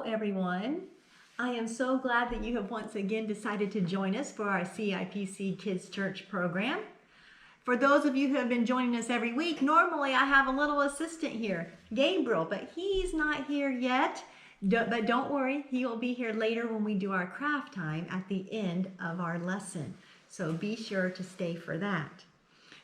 everyone. I am so glad that you have once again decided to join us for our CIPC Kids Church program. For those of you who have been joining us every week, normally I have a little assistant here, Gabriel, but he's not here yet. But don't worry, he will be here later when we do our craft time at the end of our lesson. So be sure to stay for that.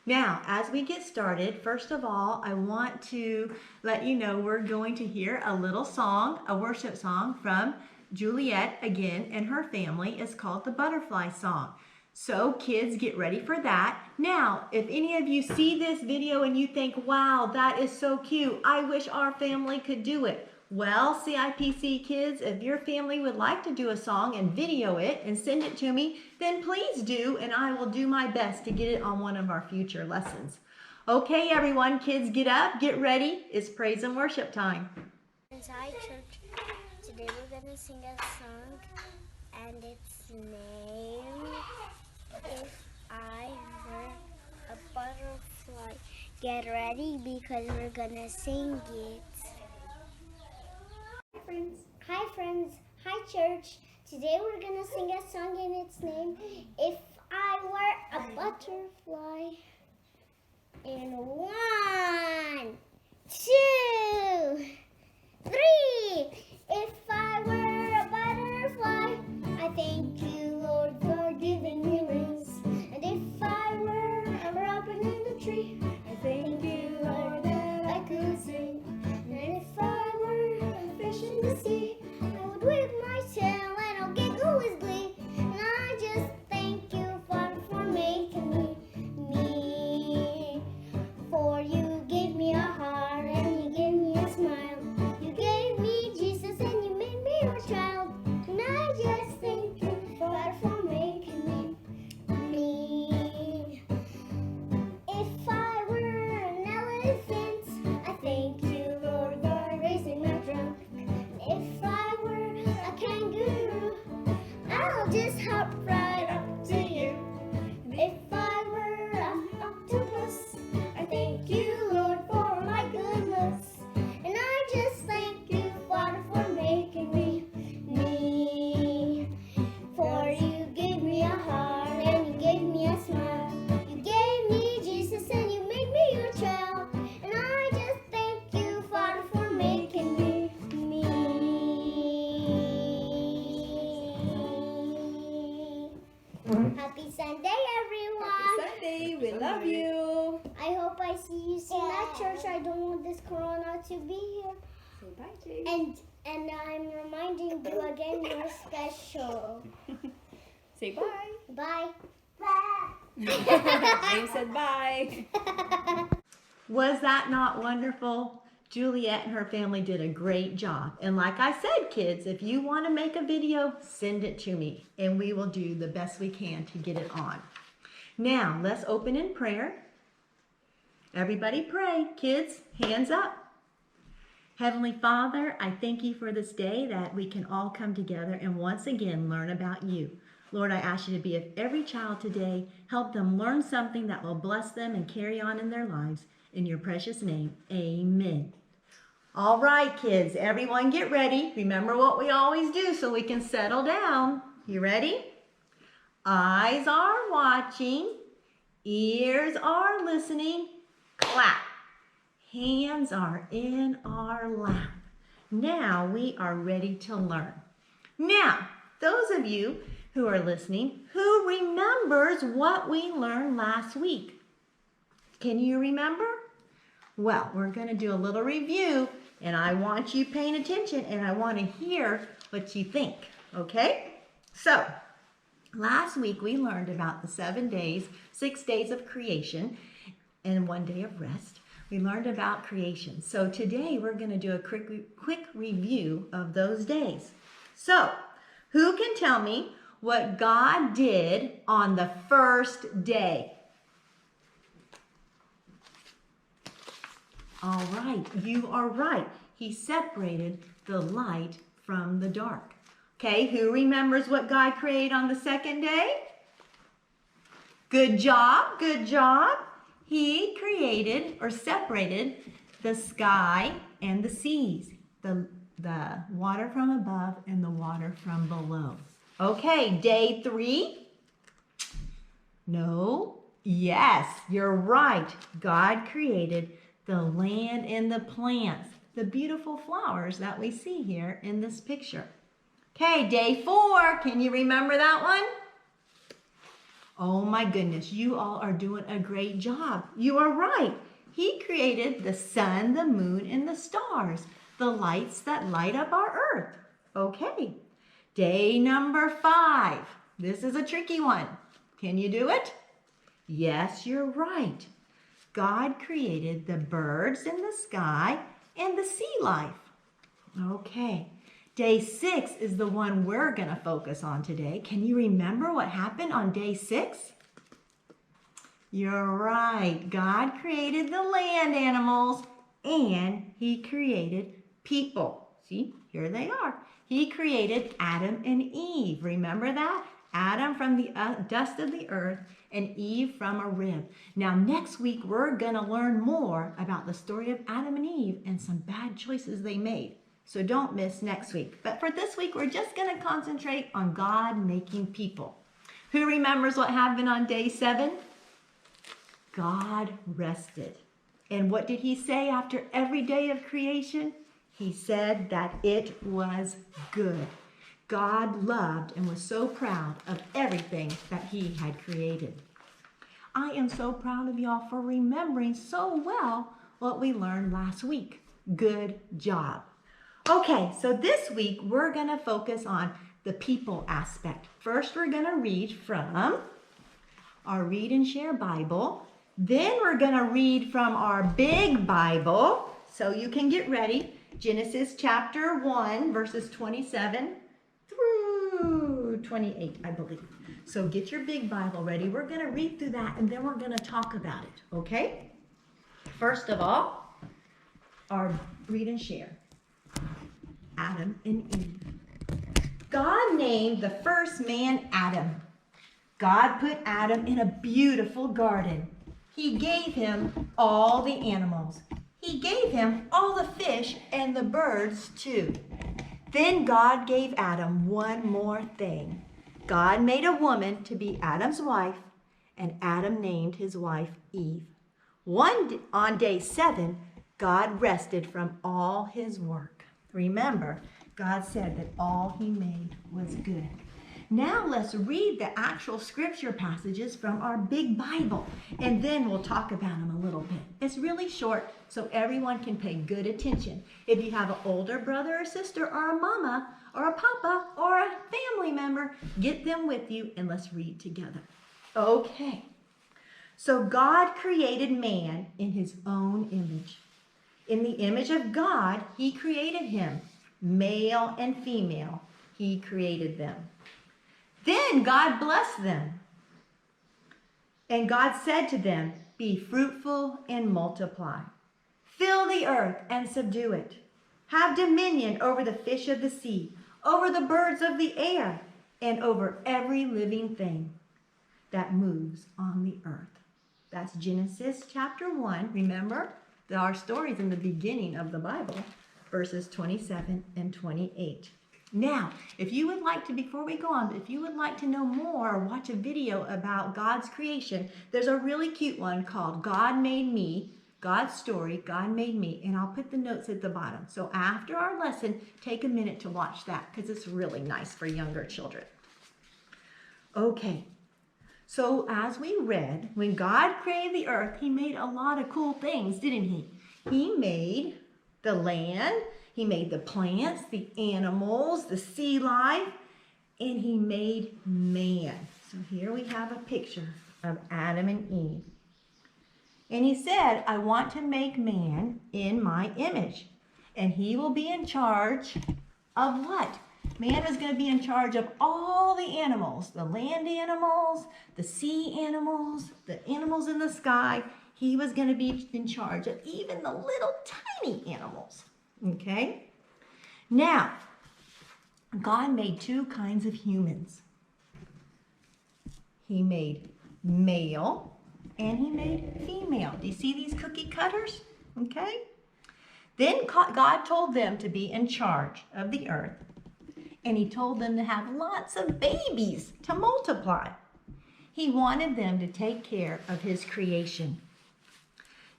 Now, as we get started, first of all, I want to let you know we're going to hear a little song, a worship song from Juliet again and her family. It's called the Butterfly Song. So kids, get ready for that. Now, if any of you see this video and you think, wow, that is so cute, I wish our family could do it. Well, CIPC kids, if your family would like to do a song and video it and send it to me, then please do, and I will do my best to get it on one of our future lessons. Okay, everyone, kids, get up, get ready. It's praise and worship time. Inside church, today we're going to sing a song, and its name, If I Were a Butterfly. Get ready because we're going to sing it. Hi friends, hi church. Today we're gonna sing a song and its name, If I Were a Butterfly. In 1, 2, 3. If I were a butterfly, I thank you, Lord, for giving me wings. And if I were a robin in the tree, I thank you, Lord, that I could sing. And if I were a fish in the sea, I would whip my tail and I'll giggle with glee. And I just thank you, Father, for making me. For you gave me a heart and you gave me a smile. You gave me Jesus and you made me your child. And I just thank you, Father, for making me. If I were an elephant, I thank you, Lord, for raising my trunk. If I were a kangaroo, I'll just hop right up to you. If I were an octopus, I thank you, Lord, for my good looks. And I just thank you, Father, for making me. For you gave me a heart and you gave me a smile. You gave me Jesus and you made me your child. And I just thank you, Father, for making me. Happy Sunday, everyone. Happy Sunday, we love you. I hope I see you soon at church. I don't want this corona to be here. Say bye, James. And I'm reminding you again, you're special. Say bye. Bye. James said bye. Was that not wonderful? Juliet and her family did a great job. And like I said, kids, if you want to make a video, send it to me and we will do the best we can to get it on. Now, let's open in prayer. Everybody pray. Kids, hands up. Heavenly Father, I thank you for this day that we can all come together and once again learn about you. Lord, I ask you to be with every child today. Help them learn something that will bless them and carry on in their lives. In your precious name, amen. All right, kids, everyone get ready. Remember what we always do so we can settle down. You ready? Eyes are watching, ears are listening, clap. Hands are in our lap. Now we are ready to learn. Now, those of you who are listening, who remembers what we learned last week? Can you remember? Well, we're going to do a little review, and I want you paying attention, and I want to hear what you think, okay? So, last week we learned about the 7 days, 6 days of creation, and 1 day of rest. We learned about creation. So today we're going to do a quick review of those days. So, who can tell me what God did on the first day? All right, you are right. He separated the light from the dark. Okay, who remembers what God created on the second day? Good job, good job. He created or separated the sky and the seas. The the water from above and the water from below. Okay, day 3. No. Yes, you're right. God created the land and the plants, the beautiful flowers that we see here in this picture. Okay, day 4. Can you remember that one? Oh my goodness, you all are doing a great job. You are right. He created the sun, the moon, and the stars, the lights that light up our earth. Okay, day number 5. This is a tricky one. Can you do it? Yes, you're right. God created the birds in the sky and the sea life. Okay, day 6 is the one we're going to focus on today. Can you remember what happened on day 6? You're right. God created the land animals and he created people. See, here they are. He created Adam and Eve. Remember that? Adam from the dust of the earth and Eve from a rib. Now next week we're going to learn more about the story of Adam and Eve and some bad choices they made. So don't miss next week. But for this week we're just going to concentrate on God making people. Who remembers what happened on day 7? God rested. And what did he say after every day of creation? He said that it was good. God loved and was so proud of everything that he had created. I am so proud of y'all for remembering so well what we learned last week. Good job. Okay, so this week we're going to focus on the people aspect. First, we're going to read from our Read and Share Bible. Then we're going to read from our big Bible. So you can get ready. Genesis chapter 1, verses 27 through 28, I believe. So get your big Bible ready. We're going to read through that and then we're going to talk about it, okay? First of all, our Read and Share. Adam and Eve. God named the first man Adam. God put Adam in a beautiful garden. He gave him all the animals. He gave him all the fish and the birds too. Then God gave Adam one more thing. God made a woman to be Adam's wife, and Adam named his wife Eve. On day 7, God rested from all his work. Remember, God said that all he made was good. Now let's read the actual scripture passages from our big Bible, and then we'll talk about them a little bit. It's really short, so everyone can pay good attention. If you have an older brother or sister or a mama or a papa or a family member, get them with you and let's read together. Okay, so God created man in his own image. In the image of God, he created him. Male and female, he created them. Then God blessed them. And God said to them, "Be fruitful and multiply. Fill the earth and subdue it. Have dominion over the fish of the sea, over the birds of the air, and over every living thing that moves on the earth." That's Genesis chapter 1. Remember, there are stories in the beginning of the Bible, verses 27 and 28. Now, if you would like to, before we go on, if you would like to know more or watch a video about God's creation, there's a really cute one called God Made Me, God's Story, God Made Me, and I'll put the notes at the bottom. So after our lesson, take a minute to watch that because it's really nice for younger children. Okay, so as we read, when God created the earth, he made a lot of cool things, didn't he? He made the land, he made the plants, the animals, the sea life, and he made man. So here we have a picture of Adam and Eve. And he said, "I want to make man in my image." And he will be in charge of what? Man is going to be in charge of all the animals, the land animals, the sea animals, the animals in the sky. He was going to be in charge of even the little tiny animals. Okay? Now, God made two kinds of humans. He made male and he made female. Do you see these cookie cutters? Okay? Then God told them to be in charge of the earth, and he told them to have lots of babies to multiply. He wanted them to take care of his creation.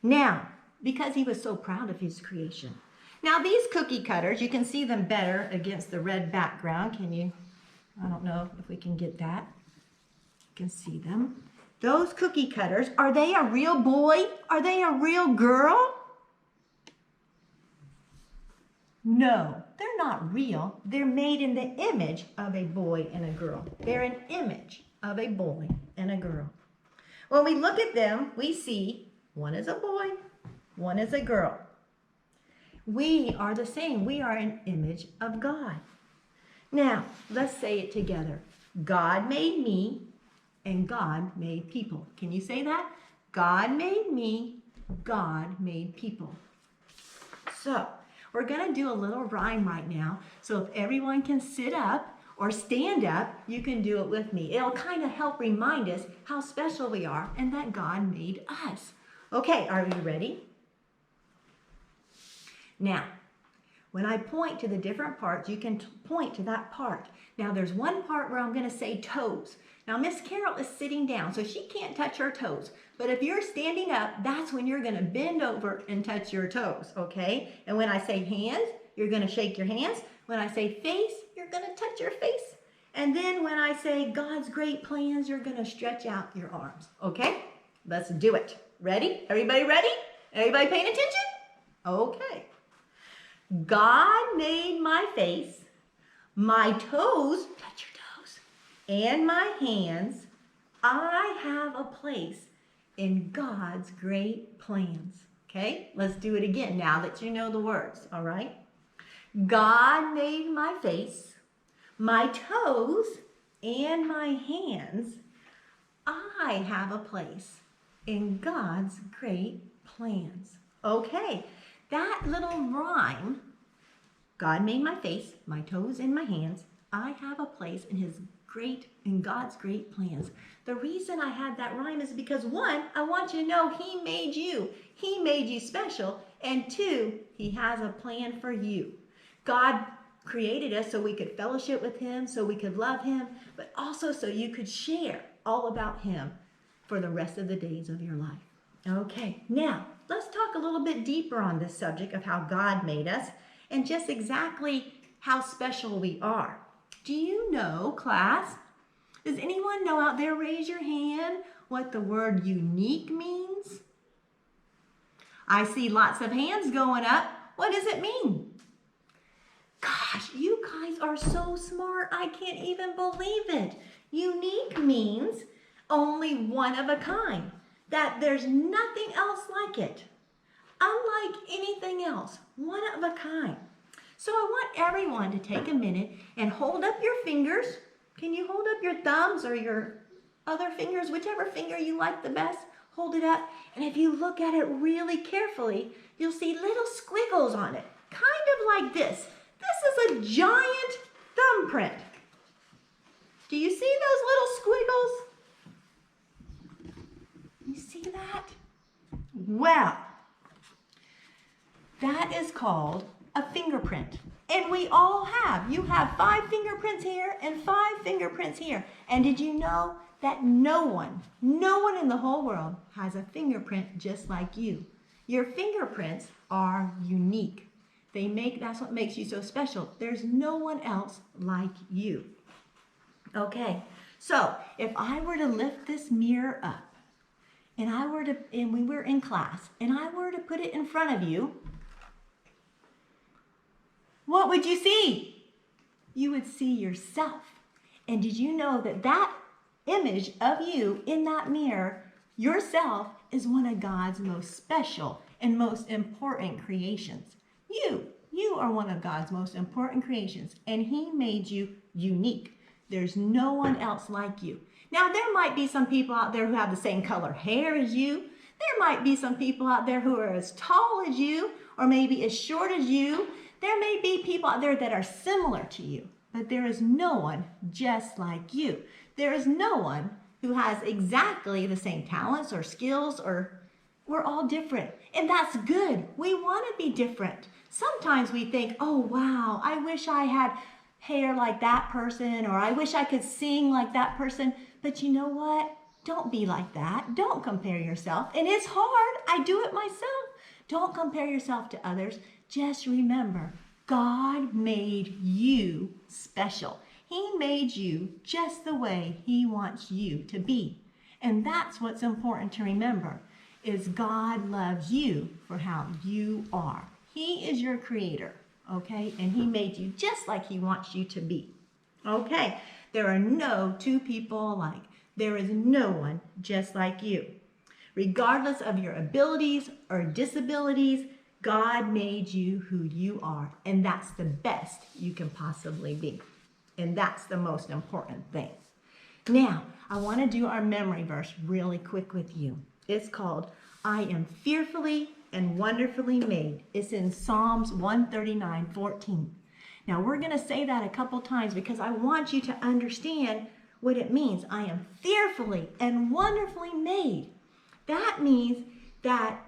Now, because he was so proud of his creation. Now these cookie cutters, you can see them better against the red background. Can you? I don't know if we can get that. You can see them. Those cookie cutters, are they a real boy? Are they a real girl? No, they're not real. They're made in the image of a boy and a girl. They're an image of a boy and a girl. When we look at them, we see one is a boy, one is a girl. We are the same. We are an image of God. Now, let's say it together. God made me and God made people. Can you say that? God made me, God made people. So, we're going to do a little rhyme right now. So if everyone can sit up or stand up, you can do it with me. It'll kind of help remind us how special we are and that God made us. Okay, are you ready? Now, when I point to the different parts, you can point to that part. Now, there's one part where I'm going to say toes. Now, Miss Carol is sitting down, so she can't touch her toes. But if you're standing up, that's when you're going to bend over and touch your toes, okay? And when I say hands, you're going to shake your hands. When I say face, you're going to touch your face. And then when I say God's great plans, you're going to stretch out your arms, okay? Let's do it. Ready? Everybody ready? Everybody paying attention? Okay. God made my face, my toes, touch your toes, and my hands. I have a place in God's great plans. Okay, let's do it again now that you know the words, all right? God made my face, my toes, and my hands. I have a place in God's great plans. Okay. That little rhyme, God made my face, my toes, and my hands. I have a place in God's great plans. The reason I had that rhyme is because one, I want you to know He made you. He made you special. And two, He has a plan for you. God created us so we could fellowship with Him, so we could love Him, but also so you could share all about Him for the rest of the days of your life. Okay, now let's talk a little bit deeper on this subject of how God made us and just exactly how special we are. Do you know, class? Does anyone know out there, raise your hand, what the word unique means? I see lots of hands going up. What does it mean? Gosh, you guys are so smart. I can't even believe it. Unique means only one of a kind. That there's nothing else like it. Unlike anything else, one of a kind. So I want everyone to take a minute and hold up your fingers. Can you hold up your thumbs or your other fingers, whichever finger you like the best? Hold it up. And if you look at it really carefully, you'll see little squiggles on it, kind of like this. This is a giant thumbprint. Do you see those little squiggles? You see that? Well, that is called a fingerprint. And we all have. You have 5 fingerprints here and 5 fingerprints here. And did you know that no one in the whole world has a fingerprint just like you? Your fingerprints are unique. That's what makes you so special. There's no one else like you. Okay, so if I were to lift this mirror up, and we were in class, and I were to put it in front of you, what would you see? You would see yourself. And did you know that image of you in that mirror, yourself, is one of God's most special and most important creations? You are one of God's most important creations, and He made you unique. There's no one else like you. Now, there might be some people out there who have the same color hair as you. There might be some people out there who are as tall as you, or maybe as short as you. There may be people out there that are similar to you, but there is no one just like you. There is no one who has exactly the same talents or skills or We're all different, and that's good. We want to be different. Sometimes we think, oh wow, I wish I had hair like that person, or I wish I could sing like that person. But you know what? Don't be like that. Don't compare yourself. And it's hard. I do it myself. Don't compare yourself to others. Just remember, God made you special. He made you just the way He wants you to be. And that's what's important to remember, is God loves you for how you are. He is your creator, okay? And He made you just like He wants you to be. Okay, there are no two people alike. There is no one just like you. Regardless of your abilities or disabilities, God made you who you are, and that's the best you can possibly be. And that's the most important thing. Now, I want to do our memory verse really quick with you. It's called, I am fearfully and wonderfully made. It's in Psalms 139:14. Now, we're going to say that a couple times because I want you to understand what it means. I am fearfully and wonderfully made. That means that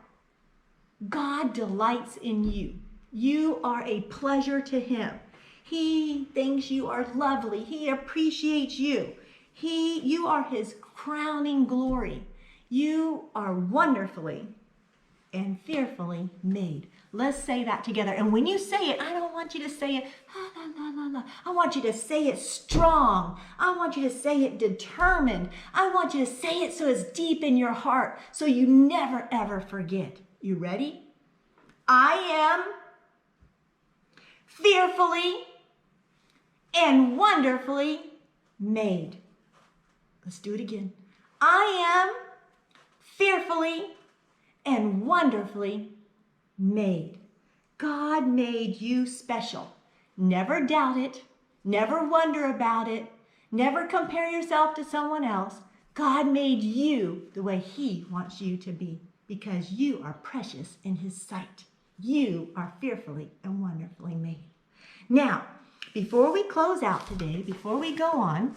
God delights in you. You are a pleasure to Him. He thinks you are lovely. He appreciates you. You are His crowning glory. You are wonderfully and fearfully made. Let's say that together. And when you say it, I don't want you to say it, la, la, la, la. I want you to say it strong. I want you to say it determined. I want you to say it so it's deep in your heart, so you never, ever forget. You ready? I am fearfully and wonderfully made. Let's do it again. I am fearfully and wonderfully made. God made you special. Never doubt it. Never wonder about it. Never compare yourself to someone else. God made you the way He wants you to be, because you are precious in His sight. You are fearfully and wonderfully made. Now, before we close out today, before we go on,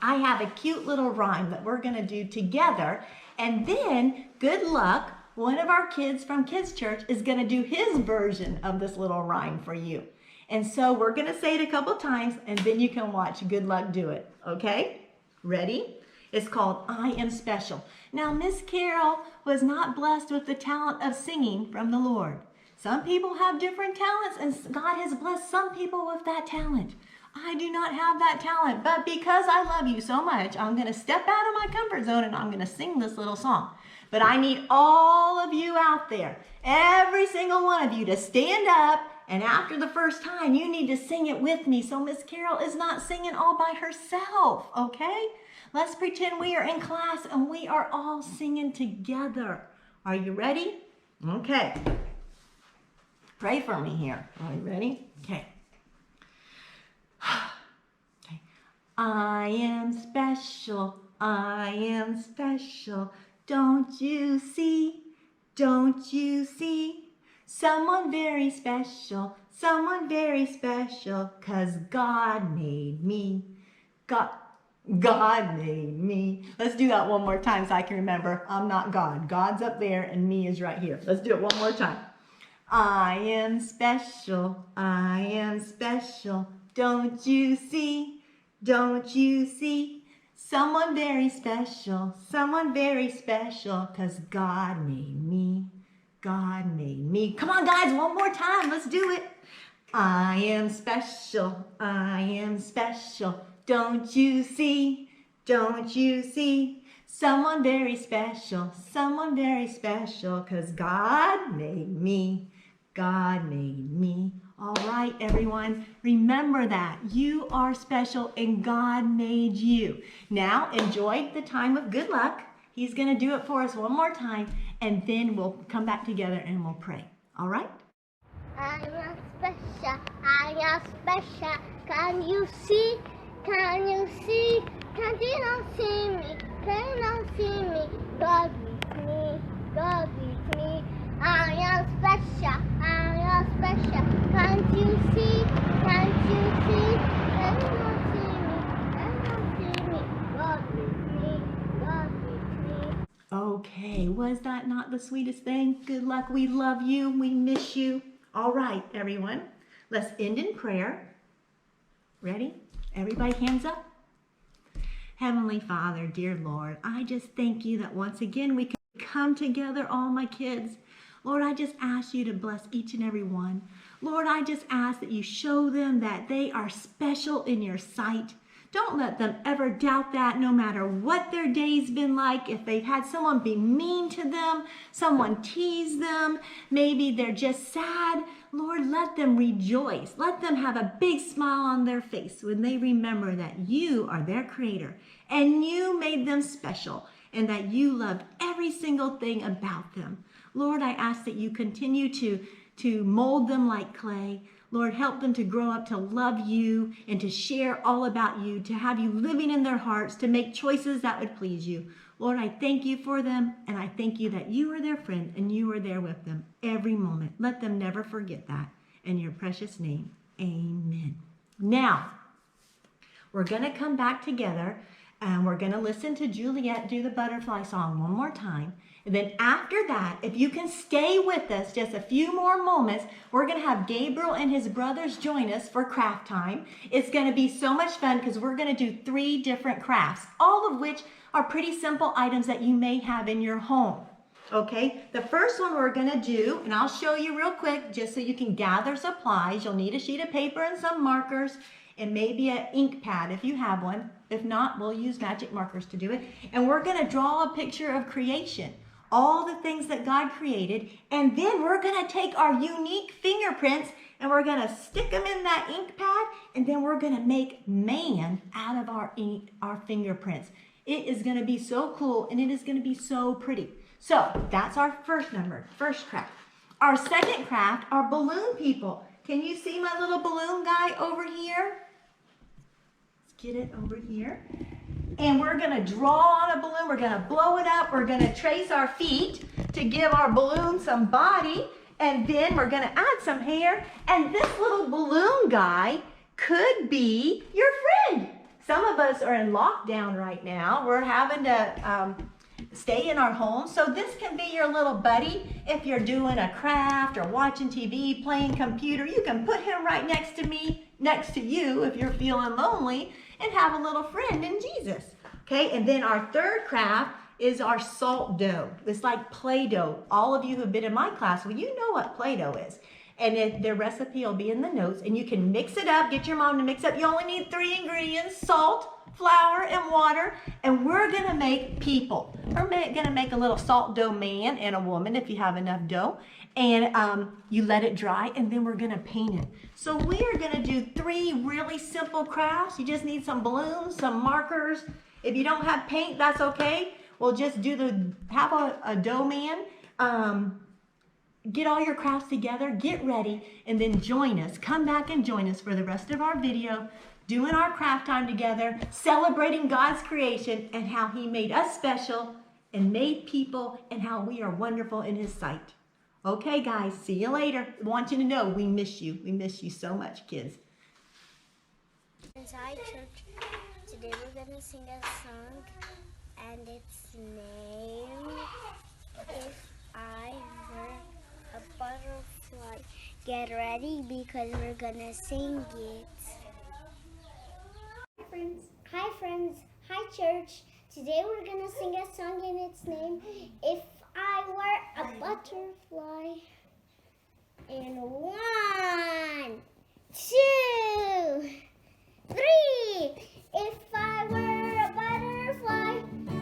I have a cute little rhyme that we're going to do together. And then, good luck, one of our kids from Kids Church is going to do his version of this little rhyme for you. And so we're going to say it a couple times, and then you can watch Good Luck do it. Okay? Ready? It's called I Am Special. Now, Miss Carol was not blessed with the talent of singing from the Lord. Some people have different talents, and God has blessed some people with that talent. I do not have that talent, but because I love you so much, I'm going to step out of my comfort zone and I'm going to sing this little song. But I need all of you out there, every single one of you, to stand up, and after the first time, you need to sing it with me so Miss Carol is not singing all by herself, okay? Let's pretend we are in class and we are all singing together. Are you ready? Okay. Pray for me here. Are you ready? Okay. Okay. I am special. I am special. Don't you see? Don't you see? Someone very special. Someone very special. 'Cause God made me. God made me. Let's do that one more time so I can remember. I'm not God. God's up there and me is right here. Let's do it one more time. I am special. I am special. Don't you see? Don't you see? Someone very special. Someone very special. 'Cause God made me. God made me. Come on, guys, one more time. Let's do it. I am special. I am special. Don't you see? Don't you see? Someone very special. Someone very special. 'Cause God made me. God made me. All right, everyone. Remember that. You are special and God made you. Now, enjoy the time of good luck. He's going to do it for us one more time, and then we'll come back together and we'll pray. All right? I am special. I am special. Can you see? Can you see? Can you not see me? Can you not see me? God with me. God with me. I am special. I am special. Can't you see? Can't you see? Can you not see me? Can you not see me? God with me. God with me. Okay, was that not the sweetest thing? Good luck. We love you. We miss you. All right, everyone. Let's end in prayer. Ready? Everybody hands up. Heavenly Father, dear Lord, I just thank you that once again we can come together, all my kids. Lord, I just ask you to bless each and every one. Lord, I just ask that you show them that they are special in your sight. Don't let them ever doubt that, no matter what their day's been like. If they've had someone be mean to them, someone tease them, maybe they're just sad, Lord, let them rejoice. Let them have a big smile on their face when they remember that you are their creator and you made them special and that you loved every single thing about them. Lord, I ask that you continue to mold them like clay. Lord, help them to grow up to love you and to share all about you, to have you living in their hearts, to make choices that would please you. Lord, I thank you for them, and I thank you that you are their friend and you are there with them every moment. Let them never forget that. In your precious name, amen. Now, we're going to come back together and we're going to listen to Juliet do the butterfly song one more time. And then after that, if you can stay with us just a few more moments, we're going to have Gabriel and his brothers join us for craft time. It's going to be so much fun because we're going to do 3 different crafts, all of which are pretty simple items that you may have in your home. Okay, the first one we're going to do, and I'll show you real quick just so you can gather supplies. You'll need a sheet of paper and some markers and maybe an ink pad if you have one. If not, we'll use magic markers to do it. And we're going to draw a picture of creation, all the things that God created, and then we're going to take our unique fingerprints and we're going to stick them in that ink pad, and then we're going to make man out of our fingerprints. It is going to be so cool and it is going to be so pretty. So that's our first craft. Our second craft are balloon people. Can you see my little balloon guy over here? Let's get it over here. And we're going to draw on a balloon. We're going to blow it up. We're going to trace our feet to give our balloon some body. And then we're going to add some hair. And this little balloon guy could be your friend. Some of us are in lockdown right now. We're having to stay in our home. So this can be your little buddy. If you're doing a craft or watching TV, playing computer, you can put him right next to you if you're feeling lonely, and have a little friend in Jesus. Okay, and then our third craft is our salt dough. It's like Play-Doh. All of you who have been in my class, well, you know what Play-Doh is. And the recipe will be in the notes, and you can mix it up, get your mom to mix up. You only need 3 ingredients: salt, flour, and water. And we're gonna make people. We're gonna make a little salt dough man and a woman if you have enough dough. And you let it dry, and then we're gonna paint it. So we are gonna do 3 really simple crafts. You just need some balloons, some markers. If you don't have paint, that's okay. We'll just have a dough man. Get all your crafts together, get ready, and then join us. Come back and join us for the rest of our video, doing our craft time together, celebrating God's creation and how He made us special and made people and how we are wonderful in His sight. Okay, guys, see you later. I want you to know we miss you. We miss you so much, kids. Inside church, today we're going to sing a song, and its name, If I Were a Butterfly. Get ready because we're going to sing it. Hi friends, hi church. Today we're going to sing a song, and its name, If I Were a Butterfly. And 1, 2, 3. If I were a butterfly,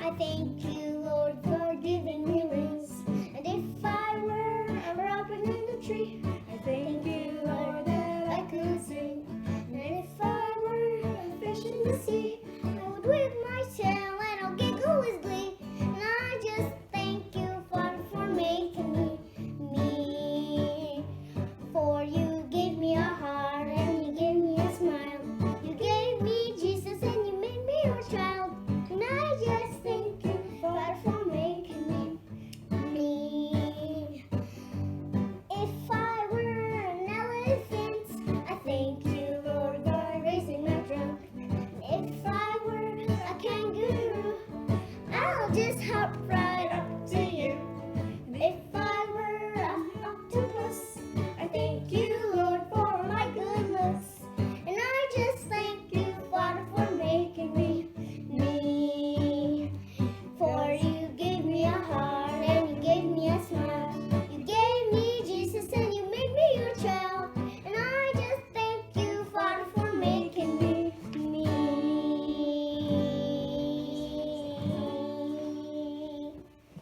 I thank you, Lord, for giving me wings. And if I were a robin in the tree, I thank you, Lord, that I could sing. And if I were a fish in the sea, I would whip my tail and I'll giggle with glee. And I just thank you, Father, for making me. For you gave me a heart and you gave me a smile. You gave me Jesus and you made me your child. And I just thank you, Father, for making me. If I were an elephant, I thank you, Lord, for raising my trunk. If I were a kangaroo, I'll just hop right up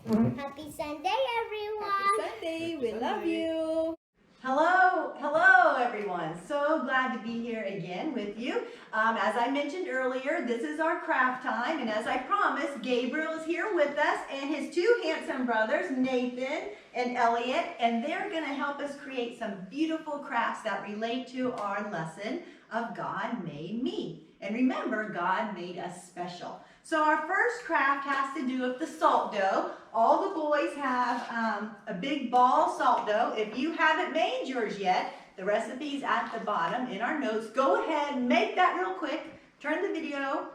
Happy Sunday, everyone. Happy Sunday. We love you. Hello everyone. So glad to be here again with you. As I mentioned earlier, this is our craft time, and as I promised, Gabriel is here with us and his two handsome brothers, Nathan and Elliot, and they're going to help us create some beautiful crafts that relate to our lesson of God made me. And remember, God made us special. So our first craft has to do with the salt dough. All the boys have a big ball of salt dough. If you haven't made yours yet, the recipe's at the bottom in our notes. Go ahead and make that real quick. Turn the video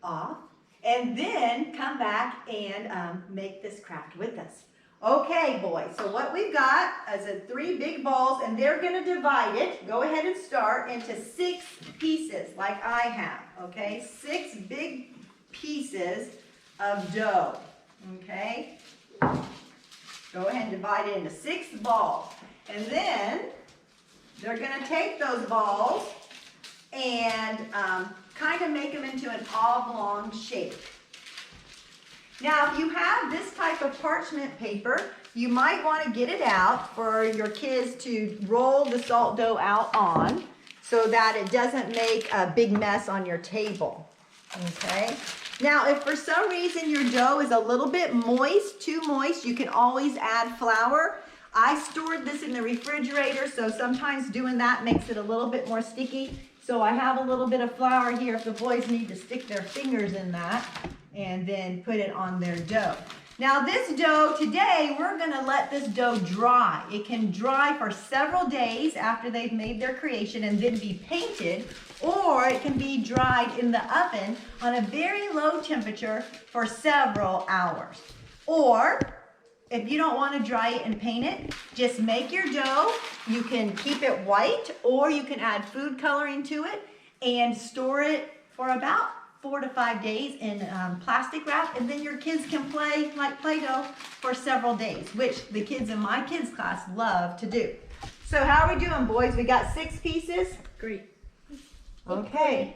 off and then come back and make this craft with us. Okay, boys, so what we've got is 3 big balls, and they're going to divide it. Go ahead and start into 6 pieces like I have, okay? 6 big pieces of dough, okay? Go ahead and divide it into 6 balls. And then they're going to take those balls and kind of make them into an oblong shape. Now, if you have this type of parchment paper, you might want to get it out for your kids to roll the salt dough out on so that it doesn't make a big mess on your table, okay? Now, if for some reason your dough is a little bit moist, too moist, you can always add flour. I stored this in the refrigerator, so sometimes doing that makes it a little bit more sticky. So I have a little bit of flour here if the boys need to stick their fingers in that and then put it on their dough. Now this dough, today we're gonna let this dough dry. It can dry for several days after they've made their creation and then be painted, or it can be dried in the oven on a very low temperature for several hours. Or if you don't want to dry it and paint it, just make your dough. You can keep it white, or you can add food coloring to it and store it for about 4 to 5 days in plastic wrap, and then your kids can play like Play-Doh for several days, which the kids in my kids class love to do. So how are we doing, boys? We got 6 pieces? Great. Okay.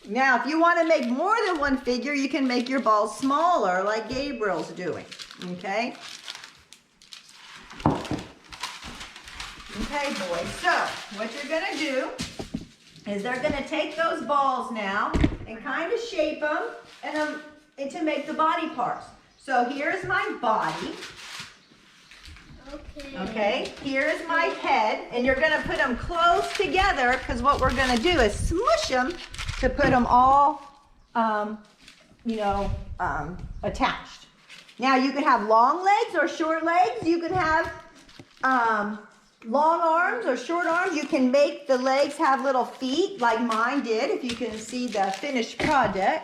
Now, if you want to make more than one figure, you can make your balls smaller like Gabriel's doing, okay? Okay, boys, so what you're going to do is they're going to take those balls now and kind of shape them and to make the body parts. So here's my body. Okay, here's my head, and you're going to put them close together because what we're going to do is smush them to put them all, attached. Now you could have long legs or short legs. You could have long arms or short arms. You can make the legs have little feet like mine did, if you can see the finished product.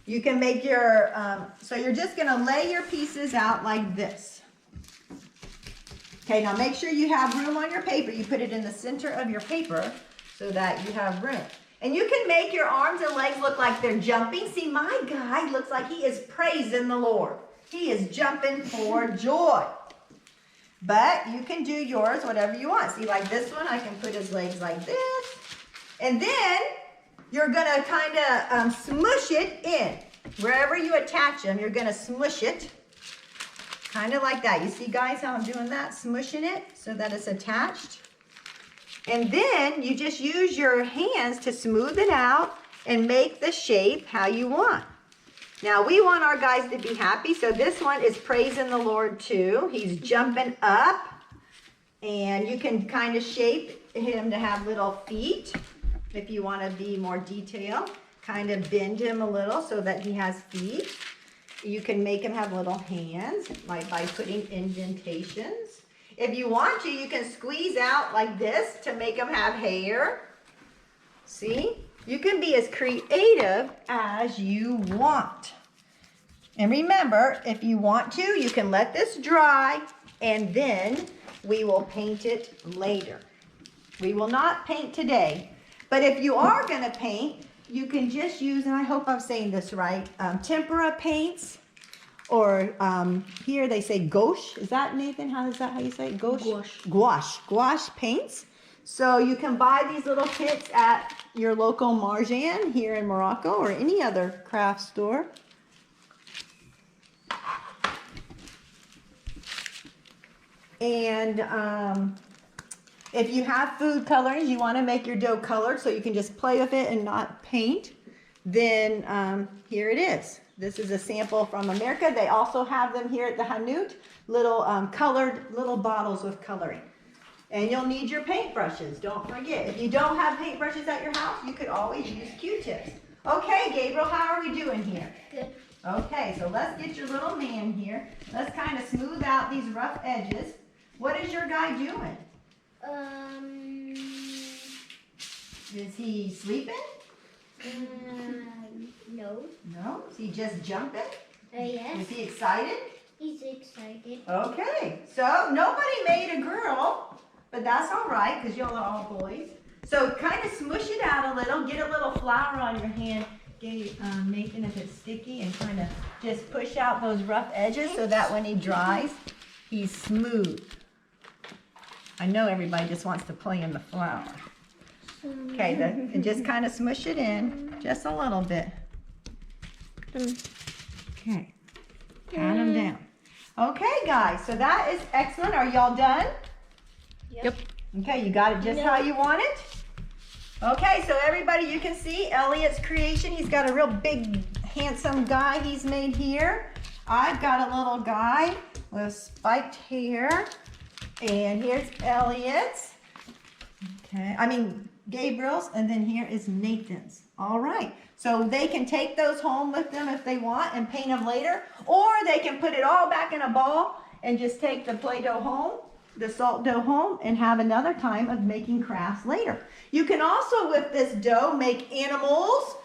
You can make your, so you're just going to lay your pieces out like this. Okay, now make sure you have room on your paper. You put it in the center of your paper so that you have room. And you can make your arms and legs look like they're jumping. See, my guy looks like he is praising the Lord. He is jumping for joy. But you can do yours whatever you want. See, like this one, I can put his legs like this. And then you're going to kind of smush it in. Wherever you attach them, you're going to smush it. Kind of like that. You see, guys, how I'm doing that? Smushing it so that it's attached. And then you just use your hands to smooth it out and make the shape how you want. Now, we want our guys to be happy, so this one is praising the Lord too. He's jumping up, and you can kind of shape him to have little feet if you want to be more detailed. Kind of bend him a little so that he has feet. You can make him have little hands, like by putting indentations. If you want to, you can squeeze out like this to make him have hair. See? You can be as creative as you want. And remember, if you want to, you can let this dry, and then we will paint it later. We will not paint today. But if you are going to paint, you can just use, and I hope I'm saying this right, tempera paints, or here they say gouache. Is that, Nathan? How you say it? Gouache? Gouache paints. So you can buy these little kits at your local Marjan here in Morocco or any other craft store. And if you have food colorings, you want to make your dough colored so you can just play with it and not paint, then here it is. This is a sample from America. They also have them here at the Hanut, little colored little bottles with coloring. And you'll need your paintbrushes, don't forget. If you don't have paintbrushes at your house, you could always use Q-tips. Okay, Gabriel, how are we doing here? Good. Okay, so let's get your little man here. Let's kind of smooth out these rough edges. What is your guy doing? Is he sleeping? No. No? Is he just jumping? Yes. Is he excited? He's excited. Okay, so nobody made a girl, but that's all right because y'all are all boys. So kind of smush it out a little, get a little flour on your hand, Nathan, if it's sticky, and kind of just push out those rough edges so that when he dries, he's smooth. I know everybody just wants to play in the flour. Okay, and just kind of smush it in, just a little bit. Okay, pat them down. Okay, guys, so that is excellent. Are y'all done? Yep. Okay, you got it just how you want it? Okay, so everybody, you can see Elliot's creation. He's got a real big, handsome guy he's made here. I've got a little guy with spiked hair. And here's Elliot's. Okay, Gabriel's, and then here is Nathan's. All right, so they can take those home with them if they want and paint them later, or they can put it all back in a ball and just take the Play-Doh home, the salt dough home, and have another time of making crafts later. You can also, with this dough, make animals.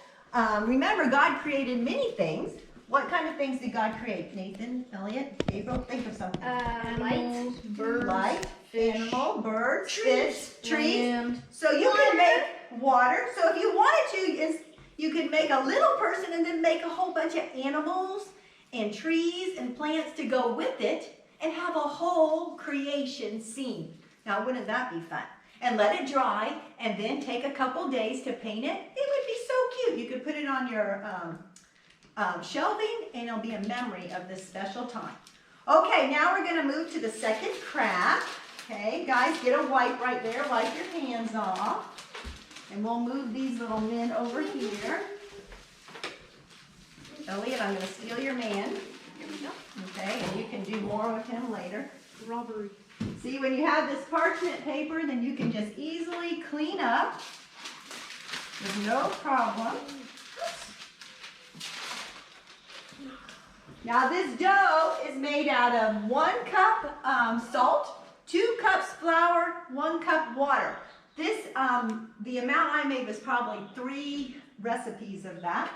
Remember, God created many things. What kind of things did God create? Nathan, Elliot, Gabriel, think of something. Animals, birds, Light, fish, animal, birds, trees, fish, trees. land. So you can make water. So if you wanted to, you could make a little person and then make a whole bunch of animals and trees and plants to go with it and have a whole creation scene. Now, wouldn't that be fun? And let it dry and then take a couple days to paint it. It would be so cute. You could put it on your shelving, and it'll be a memory of this special time. Okay, now we're going to move to the second craft. Okay, guys, get a wipe right there. Wipe your hands off. And we'll move these little men over here. Elliot, I'm going to steal your man. Here we go. Okay, and you can do more with him later. Robbery. See, when you have this parchment paper, then you can just easily clean up with no problem. Now this dough is made out of 1 cup salt, 2 cups flour, 1 cup water. This, the amount I made was probably 3 recipes of that.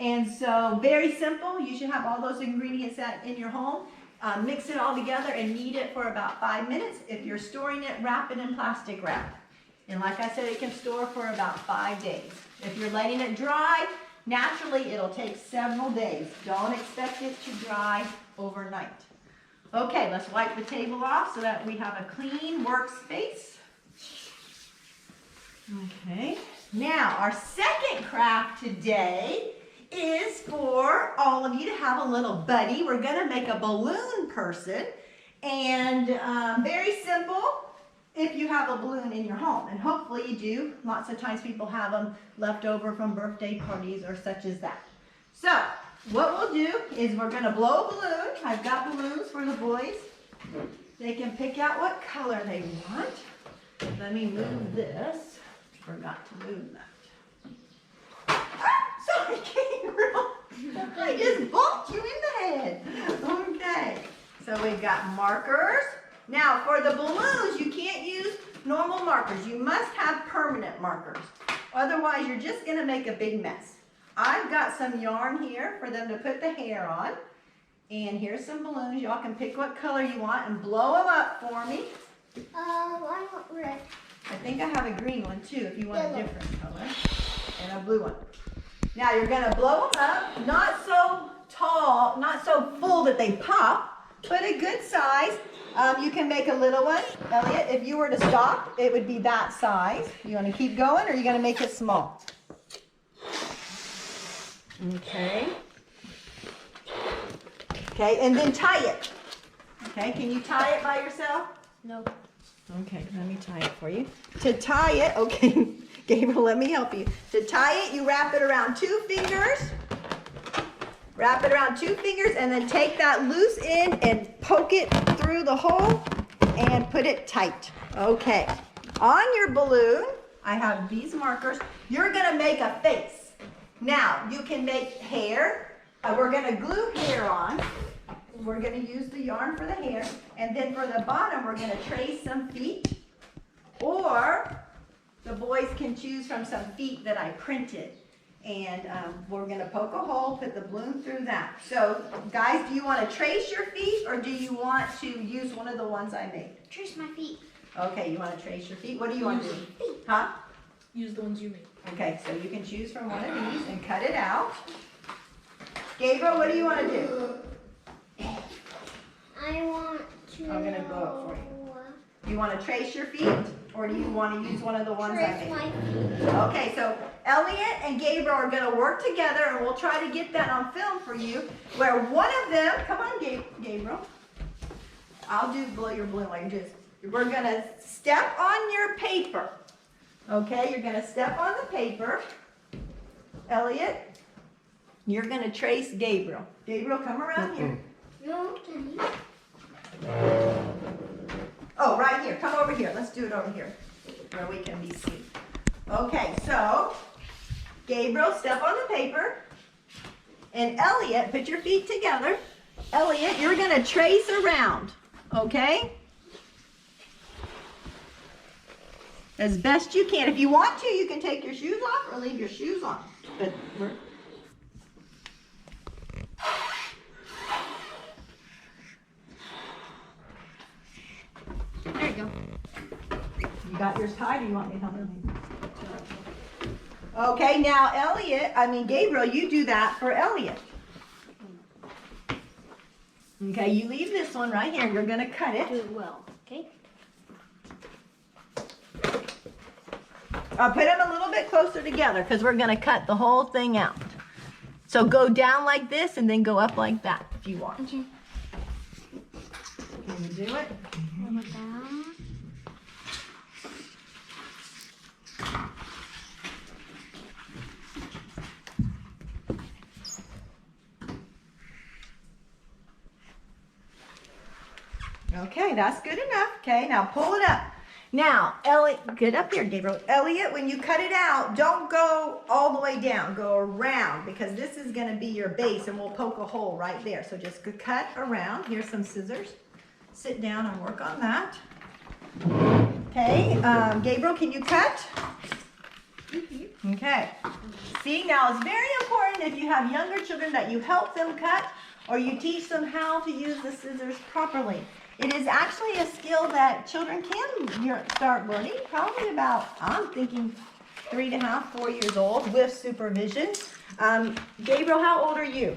And so very simple. You should have all those ingredients in your home. Mix it all together and knead it for about 5 minutes. If you're storing it, wrap it in plastic wrap. And like I said, it can store for about 5 days. If you're letting it dry, naturally it'll take several days. Don't expect it to dry overnight. Okay, let's wipe the table off so that we have a clean workspace. Okay, now our second craft today is for all of you to have a little buddy. We're going to make a balloon person, and very simple if you have a balloon in your home, and hopefully you do. Lots of times people have them left over from birthday parties or such as that. So what we'll do is we're going to blow a balloon. I've got balloons for the boys. They can pick out what color they want. Let me move this. Forgot to move that. Sorry, Gabriel. I just bumped you in the head. Okay. So we've got markers. Now for the balloons, you can't use normal markers. You must have permanent markers. Otherwise, you're just going to make a big mess. I've got some yarn here for them to put the hair on. And here's some balloons. Y'all can pick what color you want and blow them up for me. I want red. I think I have a green one too if you want a different color. And a blue one. Now you're going to blow them up, not so tall, not so full that they pop, but a good size. You can make a little one. Elliot, if you were to stop, it would be that size. You want to keep going, or are you going to make it small? Okay. Okay, and then tie it. Okay, can you tie it by yourself? No. Okay, let me tie it for you. To tie it, okay, Gabriel, let me help you. To tie it, you wrap it around 2 fingers. Wrap it around 2 fingers and then take that loose end and poke it through the hole and put it tight. Okay, on your balloon, I have these markers. You're gonna make a face. Now, you can make hair. We're gonna glue hair on. We're gonna use the yarn for the hair. And then for the bottom, we're gonna trace some feet. Or the boys can choose from some feet that I printed. And we're gonna poke a hole, put the balloon through that. So, guys, do you wanna trace your feet or do you want to use one of the ones I made? Trace my feet. Okay, you wanna trace your feet? What do you wanna do? Huh? Use the ones you made. Okay, so you can choose from one of these and cut it out. Gabriel, what do you wanna do? I want to. I'm gonna blow it for you. Do you wanna trace your feet or do you wanna use one of the ones I Trace made? my feet. Okay, so Elliot and Gabriel are gonna work together and we'll try to get that on film for you, where one of them, come on Gabriel, I'll do blow your balloon like this. We're gonna step on your paper, okay? You're gonna step on the paper. Elliot, you're gonna trace Gabriel. Gabriel, come around here. No, can you? Oh, right here, come over here. Let's do it over here, where we can be seen. Okay, so Gabriel, step on the paper. And Elliot, put your feet together. Elliot, you're gonna trace around, okay? As best you can. If you want to, you can take your shoes off or leave your shoes on. But we're... There you go. You got yours tied, or you want me to help you? Okay, now Gabriel, you do that for Elliot. Okay, you leave this one right here. You're gonna cut Do it. it well, okay? I'll put them a little bit closer together because we're gonna cut the whole thing out. So go down like this and then go up like that if you want. Okay. Can you do it? Over down. Okay, that's good enough. Okay, now pull it up. Now, Elliot, get up here, Gabriel. Elliot, when you cut it out, don't go all the way down. Go around because this is going to be your base and we'll poke a hole right there. So just cut around. Here's some scissors. Sit down and work on that. Okay, Gabriel, can you cut? Okay. See, now it's very important if you have younger children that you help them cut or you teach them how to use the scissors properly. It is actually a skill that children can start learning, probably about, I'm thinking 3.5, 4 years old with supervision. Gabriel, how old are you?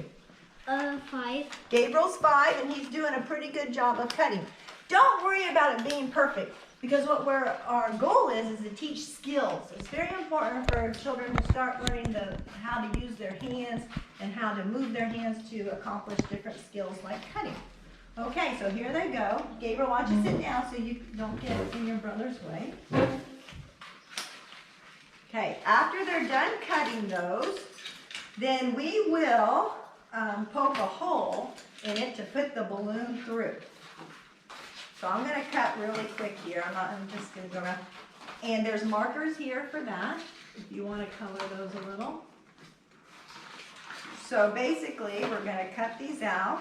5. Gabriel's 5 and he's doing a pretty good job of cutting. Don't worry about it being perfect because our goal is to teach skills. It's very important for children to start learning how to use their hands and how to move their hands to accomplish different skills like cutting. Okay, so here they go. Gabriel, why don't you sit down so you don't get in your brother's way. Okay, after they're done cutting those, then we will poke a hole in it to put the balloon through. So I'm going to cut really quick here. I'm just going to go around. And there's markers here for that, if you want to color those a little. So basically, we're going to cut these out.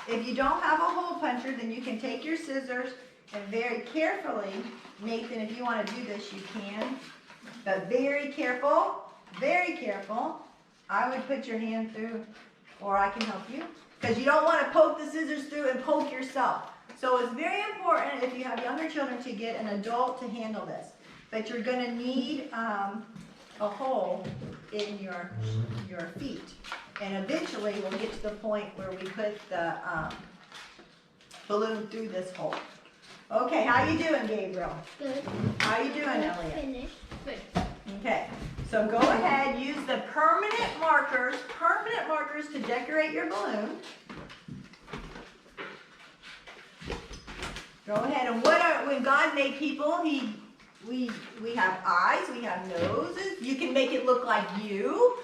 If you don't have a hole puncher, then you can take your scissors and very carefully, Nathan, if you want to do this, you can. But very careful, I would put your hand through, or I can help you. Because you don't want to poke the scissors through and poke yourself. So it's very important if you have younger children to get an adult to handle this. But you're going to need a hole in your feet. And eventually we'll get to the point where we put the balloon through this hole. Okay, how you doing, Gabriel? Good. How you doing, Elliot? Finished. Good. Okay, so go ahead, use the permanent markers to decorate your balloon. Go ahead. And when God made people, we have eyes, we have noses. You can make it look like you.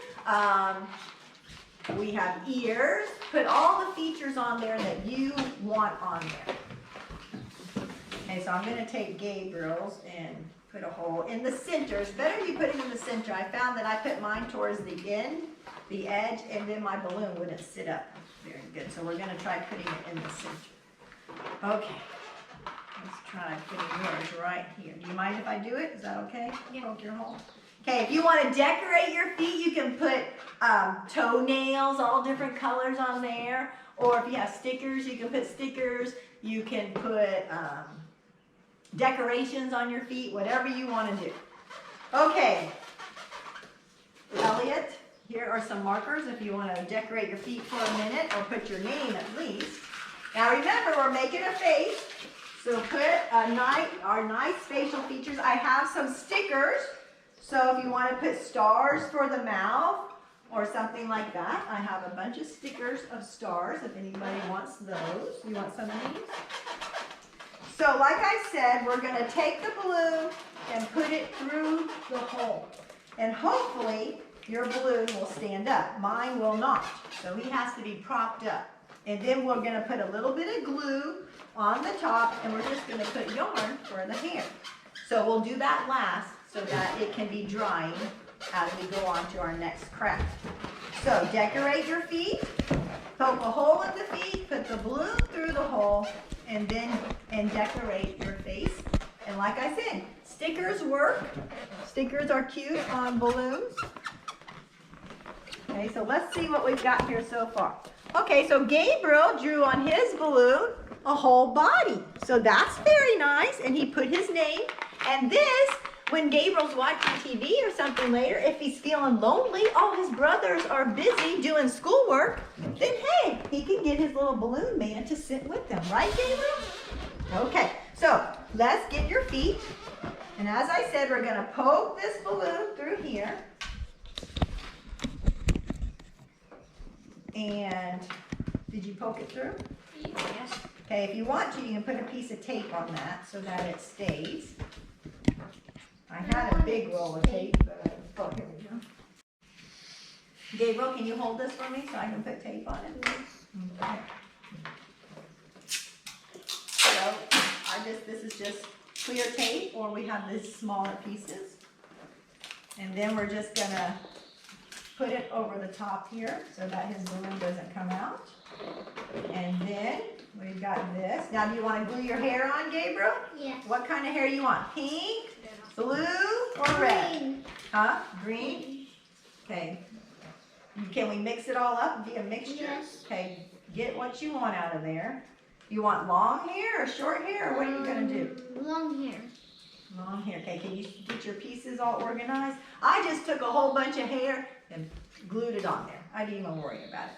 We have ears. Put all the features on there that you want on there. Okay, so I'm going to take Gabriel's and put a hole in the center. It's better if you put it in the center. I found that I put mine towards the end, the edge, and then my balloon wouldn't sit up very good. So we're going to try putting it in the center. Okay. Let's try putting yours right here. Do you mind if I do it? Is that okay? Yeah. Poke your hole. Okay, if you want to decorate your feet, you can put toenails, all different colors on there. Or if you have stickers, you can put stickers. You can put decorations on your feet, whatever you want to do. Okay, Elliot, here are some markers if you want to decorate your feet for a minute or put your name at least. Now remember, we're making a face. So put our nice facial features. I have some stickers. So if you want to put stars for the mouth or something like that, I have a bunch of stickers of stars if anybody wants those. You want some of these? So like I said, we're going to take the balloon and put it through the hole. And hopefully your balloon will stand up. Mine will not. So he has to be propped up. And then we're going to put a little bit of glue on the top, and we're just going to put yarn for the hair. So we'll do that last so that it can be drying as we go on to our next craft. So decorate your feet, poke a hole in the feet, put the balloon through the hole, and decorate your face. And like I said, stickers work. Stickers are cute on balloons. Okay, so let's see what we've got here so far. Okay, so Gabriel drew on his balloon a whole body. So that's very nice. And he put his name. And this, when Gabriel's watching TV or something later, if he's feeling lonely, all his brothers are busy doing schoolwork, then hey, he can get his little balloon man to sit with them. Right, Gabriel? Okay, so let's get your feet. And as I said, we're going to poke this balloon through here. And did you poke it through? Yes. Okay, if you want to, you can put a piece of tape on that so that it stays. I had a big roll of tape, but oh, here we go. Gabriel, can you hold this for me so I can put tape on it? Okay. So, this is just clear tape, or we have these smaller pieces. And then we're just gonna put it over the top here so that his balloon doesn't come out. And then we've got this. Now, do you want to glue your hair on, Gabriel? Yes. What kind of hair you want? Pink, blue, or red? Green. Huh? Green? Okay. Can we mix it all up and be a mixture? Yes. Okay, get what you want out of there. You want long hair or short hair, or what are you going to do? Long hair. Long hair. Okay, can you get your pieces all organized? I just took a whole bunch of hair and glued it on there. I didn't even worry about it.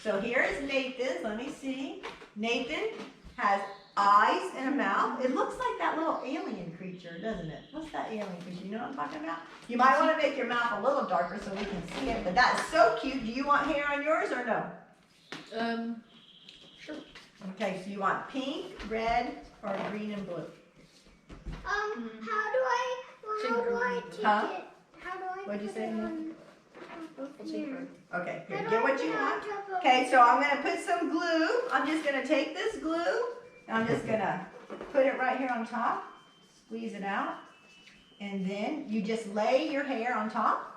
So here is Nathan's. Let me see. Nathan has eyes and a mouth. It looks like that little alien creature, doesn't it? What's that alien creature? You know what I'm talking about? You might want to make your mouth a little darker so we can see it, but that's so cute. Do you want hair on yours or no? Sure. Okay, so you want pink, red, or green and blue? How do I take Huh? it? How do I What'd you put say, it Nick? on top of here? Okay, How here, do get I what put you it on want. top of Okay, so I'm going to put some glue. I'm just going to take this glue, and I'm just going to put it right here on top, squeeze it out, and then you just lay your hair on top.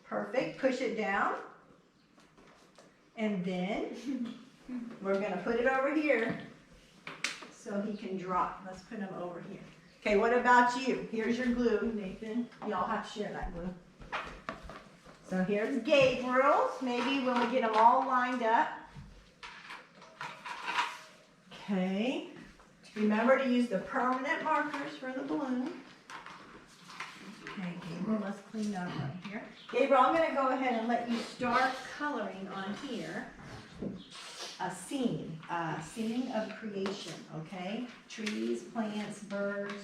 Perfect. Push it down, and then we're going to put it over here so he can drop. Let's put him over here. Okay, what about you? Here's your glue, Nathan. Y'all have to share that glue. So here's Gabriel's. Maybe when we get them all lined up. Okay. Remember to use the permanent markers for the balloon. Okay, Gabriel, let's clean up right here. Gabriel, I'm going to go ahead and let you start coloring on here a scene of creation, okay? Trees, plants, birds,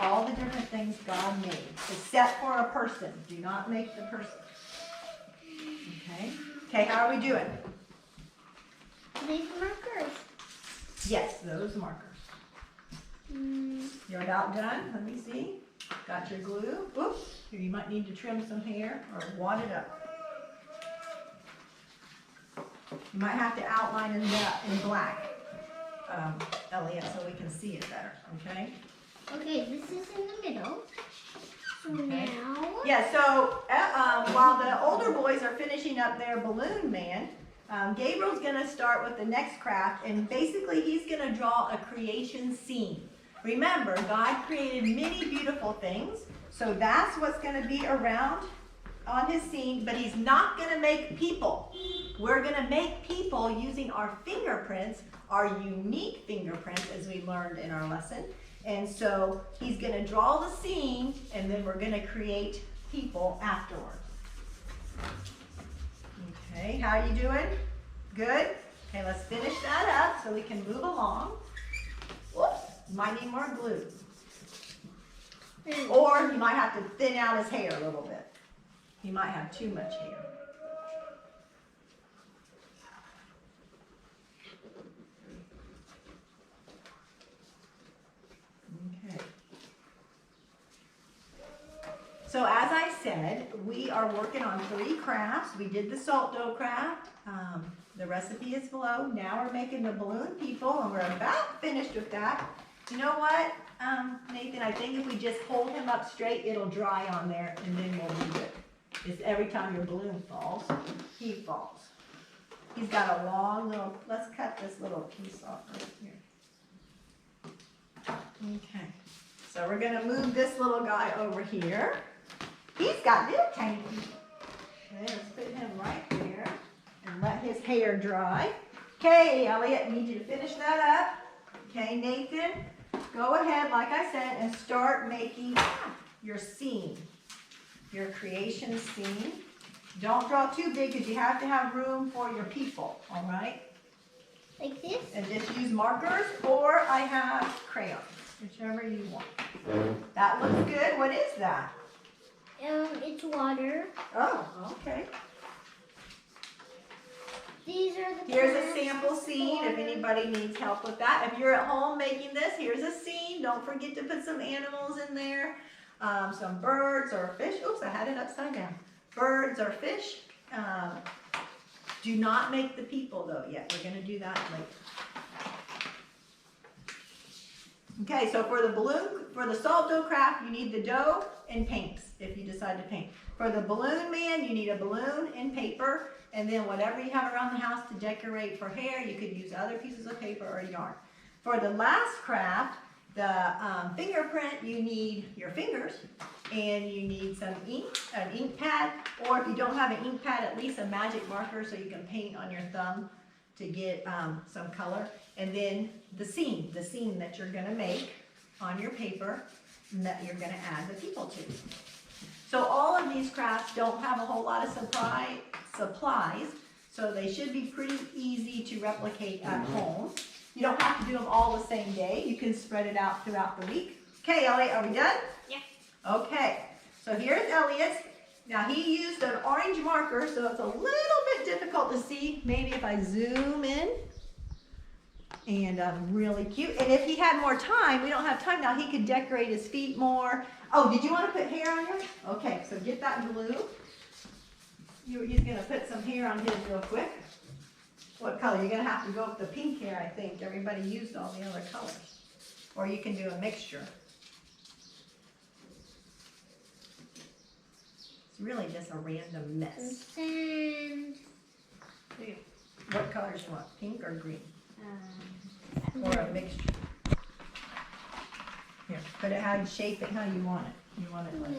all the different things God made, except for a person. Do not make the person. Okay? Okay, how are we doing? These markers. Yes, those markers. You're about done. Let me see. Got your glue. Oops. Here, you might need to trim some hair or wad it up. You might have to outline in black, Elliot, so we can see it better, okay? Okay, this is in the middle. So now... Yeah, so while the older boys are finishing up their balloon man, Gabriel's going to start with the next craft, and basically he's going to draw a creation scene. Remember, God created many beautiful things, so that's what's going to be around on his scene, but he's not going to make people. We're going to make people using our fingerprints, our unique fingerprints, as we learned in our lesson. And so he's going to draw the scene, and then we're going to create people afterwards. Okay, how are you doing? Good? Okay, let's finish that up so we can move along. Whoops, you might need more glue. Or you might have to thin out his hair a little bit. He might have too much hair. Okay. So as I said, we are working on 3 crafts. We did the salt dough craft. The recipe is below. Now we're making the balloon people, and we're about finished with that. You know what, Nathan, I think if we just hold him up straight, it'll dry on there, and then we'll move it. It's every time your balloon falls, he falls. He's got a long little, let's cut this little piece off right here. Okay, so we're gonna move this little guy over here. He's got little tiny feet. Okay, let's put him right there and let his hair dry. Okay, Elliot, I need you to finish that up. Okay, Nathan, go ahead, like I said, and start making your scene. Your creation scene. Don't draw too big because you have to have room for your people, all right? Like this? And just use markers, or I have crayons, whichever you want. That looks good. What is that? It's water. Oh, okay. These are the Here's a plants, sample scene if anybody needs help with that. If you're at home making this, here's a scene. Don't forget to put some animals in there. Some birds or fish. Oops, I had it upside down. Birds or fish. Do not make the people though yet. We're going to do that later. Okay, so for the salt dough craft, you need the dough and paints if you decide to paint. For the balloon man, you need a balloon and paper, and then whatever you have around the house to decorate for hair, you could use other pieces of paper or yarn. For the last craft, the fingerprint, you need your fingers, and you need some ink, an ink pad, or if you don't have an ink pad, at least a magic marker so you can paint on your thumb to get some color. And then the scene that you're going to make on your paper and that you're going to add the people to. So all of these crafts don't have a whole lot of supplies, so they should be pretty easy to replicate at home. You don't have to do them all the same day. You can spread it out throughout the week. Okay, Elliot, are we done? Yeah. Okay, so here's Elliot's. Now he used an orange marker, so it's a little bit difficult to see. Maybe if I zoom in. And really cute. And if he had more time, we don't have time now, he could decorate his feet more. Oh, did you want to put hair on yours? Okay, so get that glue. He's going to put some hair on his real quick. What color? You're going to have to go with the pink hair, I think. Everybody used all the other colors. Or you can do a mixture. It's really just a random mess. And What colors do you want? Pink or green? Or a mixture. Here, put it how you shape it, how you want it. You want it like.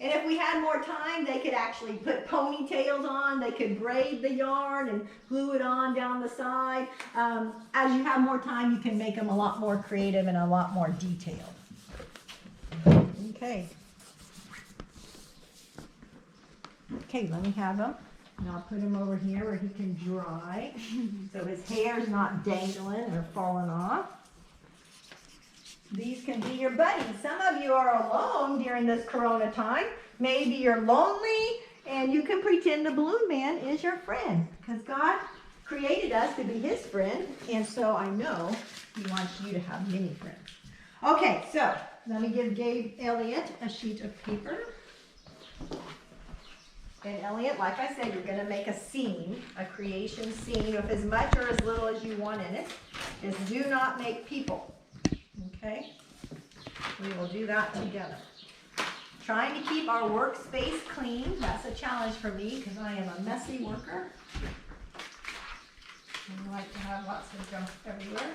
And if we had more time, they could actually put ponytails on. They could braid the yarn and glue it on down the side. As you have more time, you can make them a lot more creative and a lot more detailed. Okay. Okay, let me have them. And I'll put him over here where he can dry, so his hair's not dangling or falling off. These can be your buddies. Some of you are alone during this Corona time. Maybe you're lonely, and you can pretend the balloon man is your friend, because God created us to be his friend, and so I know he wants you to have many friends. Okay, so let me give Elliot a sheet of paper. And Elliot, like I said, you're going to make a scene, a creation scene of as much or as little as you want in it. Just do not make people. Okay? We will do that together. Trying to keep our workspace clean. That's a challenge for me because I am a messy worker. I like to have lots of junk everywhere.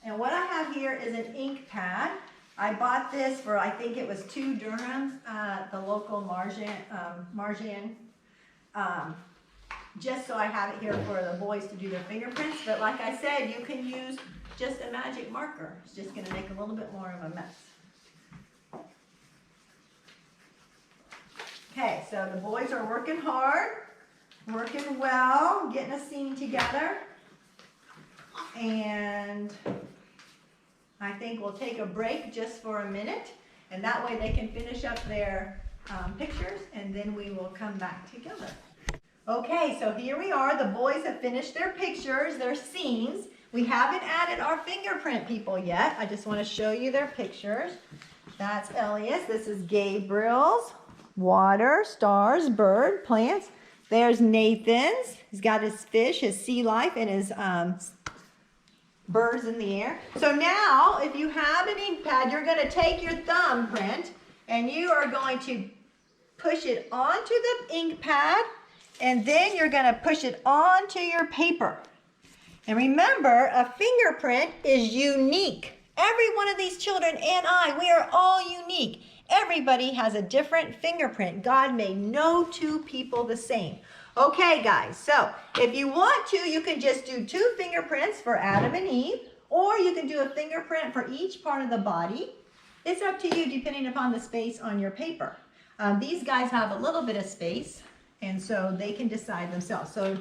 And what I have here is an ink pad. I bought this for, I think it was 2 dirhams at the local Marjan, just so I have it here for the boys to do their fingerprints. But like I said, you can use just a magic marker. It's just going to make a little bit more of a mess. Okay, so the boys are working hard, working well, getting a scene together. And I think we'll take a break just for a minute, and that way they can finish up their pictures, and then we will come back together. Okay, so here we are. The boys have finished their pictures, their scenes. We haven't added our fingerprint people yet. I just want to show you their pictures. That's Elias. This is Gabriel's. Water, stars, bird, plants. There's Nathan's. He's got his fish, his sea life, and his birds in the air. So now, if you have an ink pad, you're going to take your thumbprint and you are going to push it onto the ink pad, and then you're going to push it onto your paper. And remember, a fingerprint is unique. Every one of these children and I, we are all unique. Everybody has a different fingerprint. God made no 2 people the same. Okay, guys, so if you want to, you can just do 2 fingerprints for Adam and Eve, or you can do a fingerprint for each part of the body. It's up to you depending upon the space on your paper. These guys have a little bit of space, and so they can decide themselves. So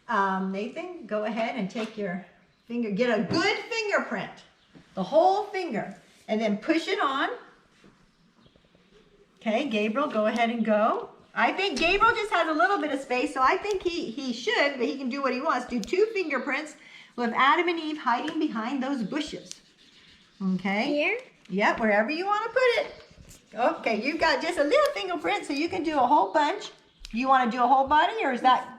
Nathan, go ahead and take your finger, get a good fingerprint, the whole finger, and then push it on. Okay, Gabriel, go ahead and go. I think Gabriel just has a little bit of space, so I think he should, but he can do what he wants. Do 2 fingerprints with Adam and Eve hiding behind those bushes. Okay? Here? Yep, wherever you want to put it. Okay, you've got just a little fingerprint, so you can do a whole bunch. You want to do a whole body, or is that...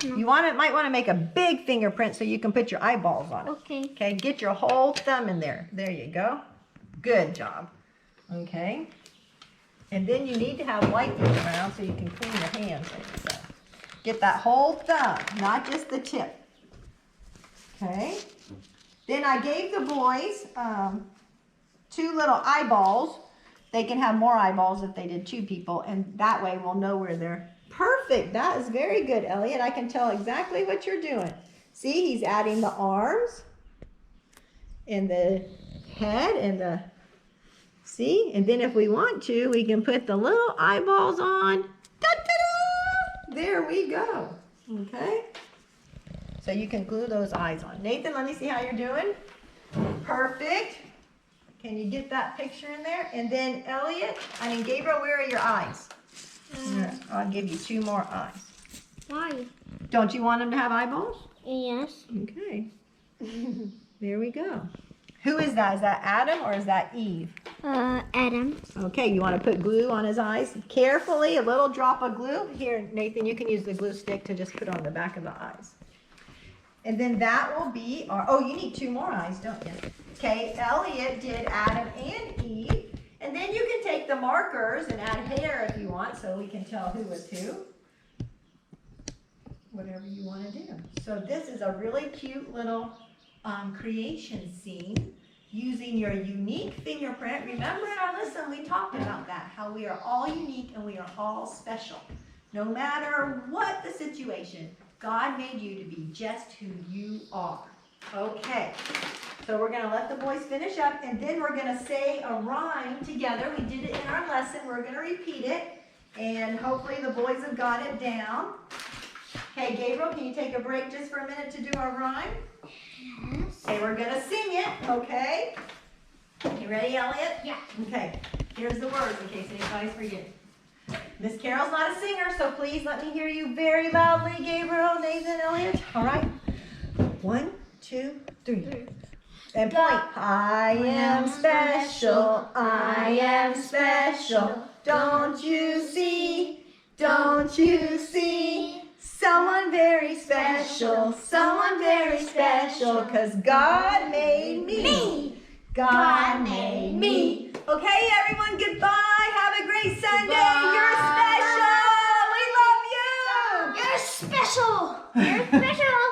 You might want to make a big fingerprint so you can put your eyeballs on it. Okay. Okay, get your whole thumb in there. There you go. Good job. Okay. And then you need to have wipers around so you can clean your hands. So get that whole thumb, not just the tip. Okay. Then I gave the boys 2 little eyeballs. They can have more eyeballs if they did 2 people, and that way we'll know where they're. Perfect. That is very good, Elliot. I can tell exactly what you're doing. See, he's adding the arms and the head and the... See? And then if we want to, we can put the little eyeballs on. Da-da-da! There we go. Okay? So you can glue those eyes on. Nathan, let me see how you're doing. Perfect. Can you get that picture in there? And then Gabriel, where are your eyes? Here, I'll give you 2 more eyes. Why? Don't you want them to have eyeballs? Yes. Okay. There we go. Who is that? Is that Adam or is that Eve? Adam. Okay, you want to put glue on his eyes? Carefully, a little drop of glue. Here, Nathan, you can use the glue stick to just put on the back of the eyes. And then that will be our, oh, you need 2 more eyes, don't you? Okay, Elliot did Adam and Eve. And then you can take the markers and add hair if you want, so we can tell who was who. Whatever you want to do. So this is a really cute little creation scene using your unique fingerprint. Remember in our lesson we talked about that, how we are all unique and we are all special. No matter what the situation, God made you to be just who you are. Okay, so we're going to let the boys finish up, and then we're going to say a rhyme together. We did it in our lesson. We're going to repeat it, and hopefully the boys have got it down. Okay, Gabriel, can you take a break just for a minute to do our rhyme? Yes. Okay, we're going to sing it, okay? You ready, Elliot? Yeah. Okay, here's the words in case anybody's forgetting. Miss Carol's not a singer, so please let me hear you very loudly, Gabriel, Nathan, Elliot. All right. 1, 2, 3. And point. I am special. I am special. Don't you see? Don't you see? Someone very special. Someone very special. 'Cause God made me. God made me. Okay, everyone, goodbye. Have a great Sunday. Goodbye. You're special. We love you. You're special. You're special.